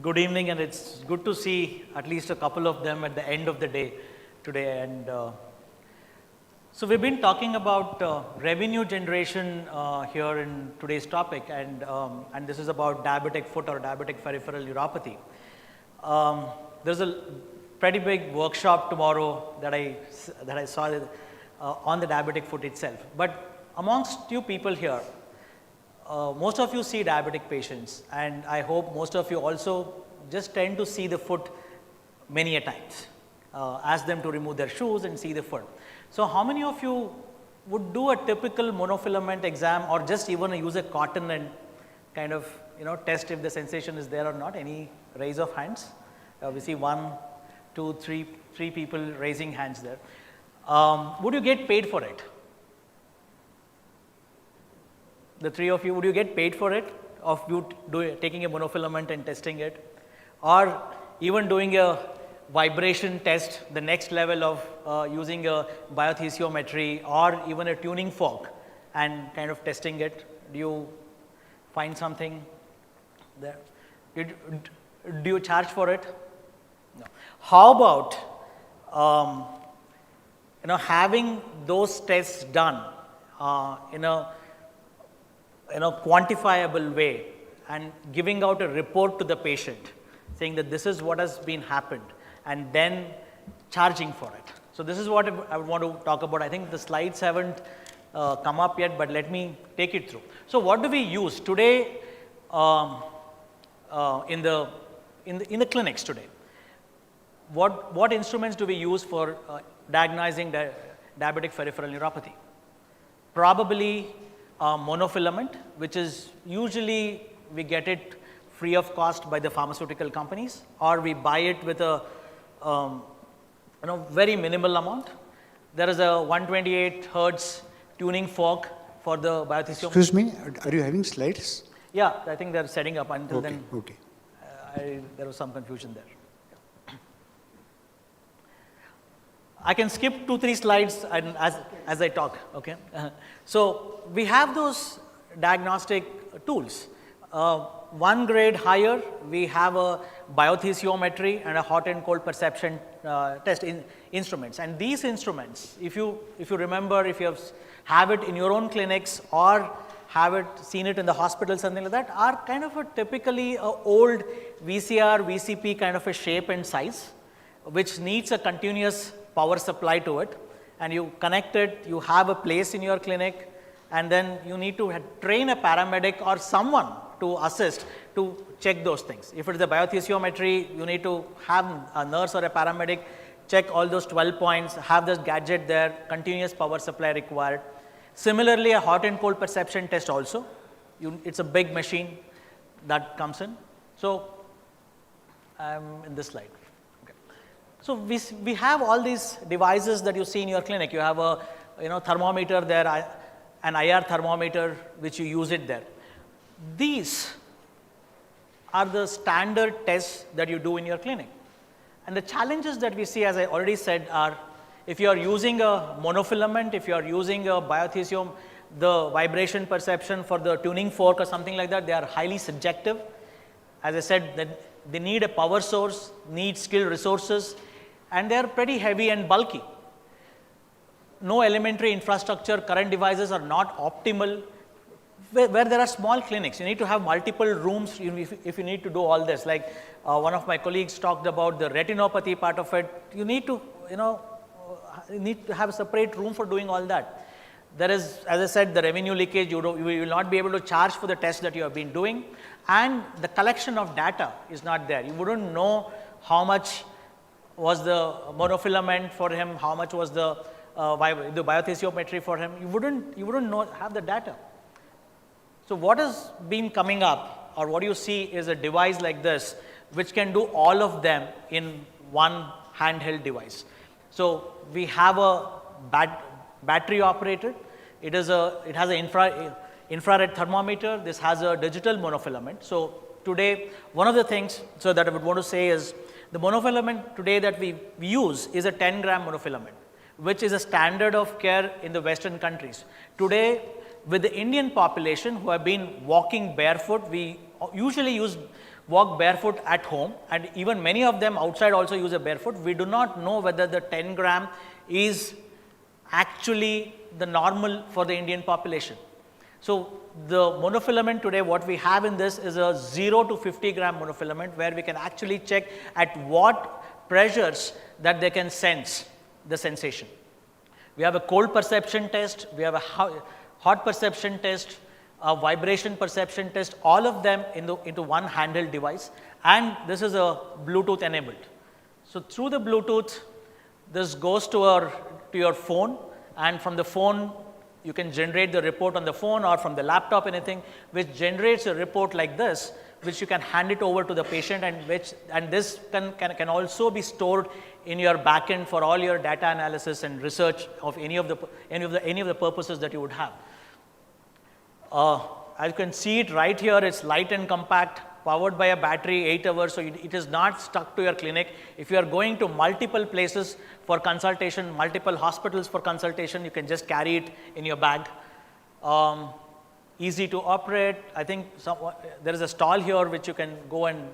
Good evening, and it's good to see at least a couple of them at the end of the day today. And so we've been talking about revenue generation here in today's topic, and this is about diabetic foot or diabetic peripheral neuropathy. There's a pretty big workshop tomorrow that I saw on the diabetic foot itself. But amongst you people here, most of you see diabetic patients, and I hope most of you also just tend to see the foot many a times. Ask them to remove their shoes and see the foot. So how many of you would do a typical monofilament exam, or just even use a cotton and kind of test if the sensation is there or not? Any raise of hands? We see 1, 2, 3 people raising hands there. Would you get paid for it? The 3 of you, would you get paid for it, of you taking a monofilament and testing it, or even doing a vibration test, the next level of using a biotheciometry or even a tuning fork and kind of testing it? Do you find something there? Do you charge for it? No. How about having those tests done in a quantifiable way and giving out a report to the patient saying that this is what has been happened, and then charging for it. So this is what I would want to talk about. I think the slides haven't come up yet, but let me take it through. So what do we use today in the clinics today? What instruments do we use for diagnosing diabetic peripheral neuropathy? Probably monofilament, which is usually we get it free of cost by the pharmaceutical companies, or we buy it with a very minimal amount. There is a 128 hertz tuning fork for the biotheciometry. Excuse me, are you having slides? Yeah, I think they're setting up. Until okay, then, okay. There was some confusion there. I can skip 2-3 slides as I talk, okay? So we have those diagnostic tools. One grade higher, we have a biotheciometry and a hot and cold perception test instruments. And these instruments, if you remember, if you have it in your own clinics or have seen it in the hospital, something like that, are kind of a typically old VCR, VCP kind of a shape and size, which needs a continuous power supply to it, and you connect it, you have a place in your clinic, and then you need to train a paramedic or someone to assist to check those things. If it is a biotheciometry, you need to have a nurse or a paramedic check all those 12 points, have this gadget there, continuous power supply required. Similarly, a hot and cold perception test also, it's a big machine that comes in. So I'm in this slide. So we have all these devices that you see in your clinic. You have a thermometer there, an IR thermometer which you use it there. These are the standard tests that you do in your clinic. And the challenges that we see, as I already said, are if you are using a monofilament, if you are using a biothecium, the vibration perception for the tuning fork or something like that, they are highly subjective. As I said, they need a power source, need skilled resources, and they are pretty heavy and bulky. No elementary infrastructure, current devices are not optimal. Where there are small clinics, you need to have multiple rooms if you need to do all this. Like one of my colleagues talked about the retinopathy part of it. You need to, have a separate room for doing all that. There is, as I said, the revenue leakage. You will not be able to charge for the tests that you have been doing, and the collection of data is not there. You wouldn't know how much was the monofilament for him, how much was the biotheciometry for him. You wouldn't have the data. So what has been coming up, or what you see, is a device like this, which can do all of them in one handheld device. So we have a battery operated. It has an infrared thermometer. This has a digital monofilament. So today, one of the things that I would want to say is, the monofilament today that we use is a 10-gram monofilament, which is a standard of care in the Western countries. Today, with the Indian population who have been walking barefoot, we usually walk barefoot at home, and even many of them outside also use a barefoot. We do not know whether the 10 gram is actually the normal for the Indian population. So the monofilament today, what we have in this is a 0 to 50 gram monofilament, where we can actually check at what pressures that they can sense the sensation. We have a cold perception test, we have a hot perception test, a vibration perception test, all of them into one handheld device, and this is a Bluetooth enabled. So through the Bluetooth, this goes to your phone, and from the phone you can generate the report on the phone or from the laptop, anything, which generates a report like this, which you can hand it over to the patient, and this can also be stored in your backend for all your data analysis and research of any of the purposes that you would have. As you can see it right here, it's light and compact, powered by a battery, 8 hours, so it is not stuck to your clinic. If you are going to multiple places for consultation, multiple hospitals for consultation, you can just carry it in your bag. Easy to operate. I think there is a stall here which you can go and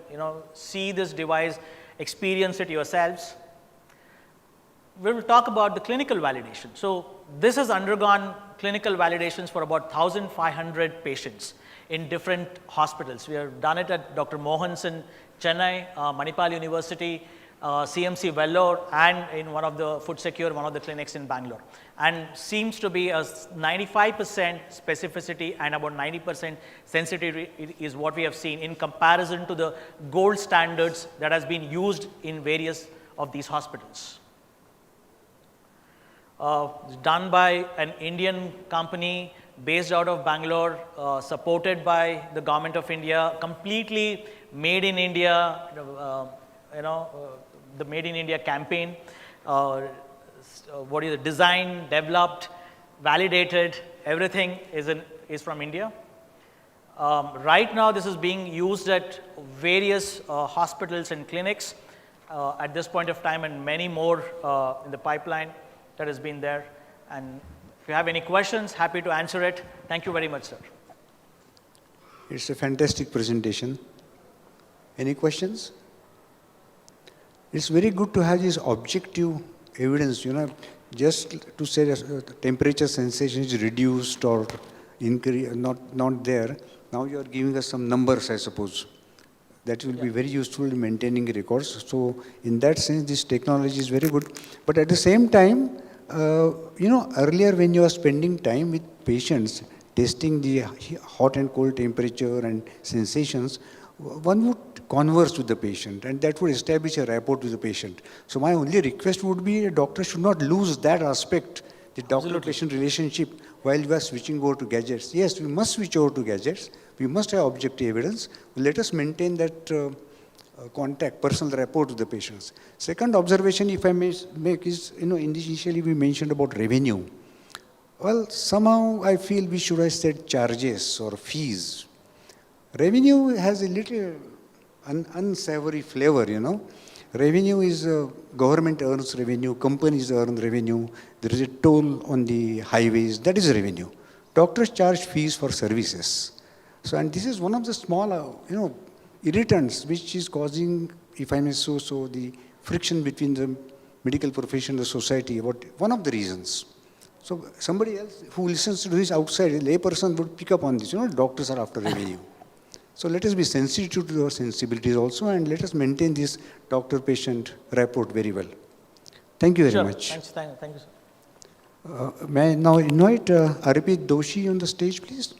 see this device, experience it yourselves. We will talk about the clinical validation. So this has undergone clinical validations for about 1,500 patients in different hospitals. We have done it at Dr. Mohan's in Chennai, Manipal University, CMC Vellore, and in one of the Food Secure, one of the clinics in Bangalore. And seems to be a 95% specificity and about 90% sensitivity is what we have seen in comparison to the gold standards that has been used in various of these hospitals. Done by an Indian company based out of Bangalore, supported by the government of India, completely made in India, the Made in India campaign. What is it? Designed, developed, validated, everything is from India. Right now, this is being used at various hospitals and clinics at this point of time, and many more in the pipeline that has been there. And if you have any questions, happy to answer it. Thank you very much, sir. It's a fantastic presentation. Any questions? It's very good to have this objective evidence, just to say that temperature sensation is reduced or increase, not there. Now you are giving us some numbers, I suppose. That will be very useful in maintaining records. So in that sense, this technology is very good. But at the same time, earlier when you are spending time with patients, testing the hot and cold temperature and sensations, one would converse with the patient, and that would establish a rapport with the patient. So my only request would be a doctor should not lose that aspect, the doctor-patient relationship, while we are switching over to gadgets. Yes, we must switch over to gadgets. We must have objective evidence. Let us maintain that contact, personal rapport with the patients. Second observation, if I may make, is, initially we mentioned about revenue. Well, somehow I feel we should have said charges or fees. Revenue has a little unsavory flavor, Revenue is government earns revenue, companies earn revenue, there is a toll on the highways, that is revenue. Doctors charge fees for services. So, and this is one of the small, irritants which is causing, if I may so, the friction between the medical profession and the society, one of the reasons. So somebody else who listens to this outside, a layperson would pick up on this, doctors are after revenue. So let us be sensitive to our sensibilities also, and let us maintain this doctor-patient rapport very well. Thank you very much. Thank you, sir. May I now invite Arpit Doshi on the stage, please?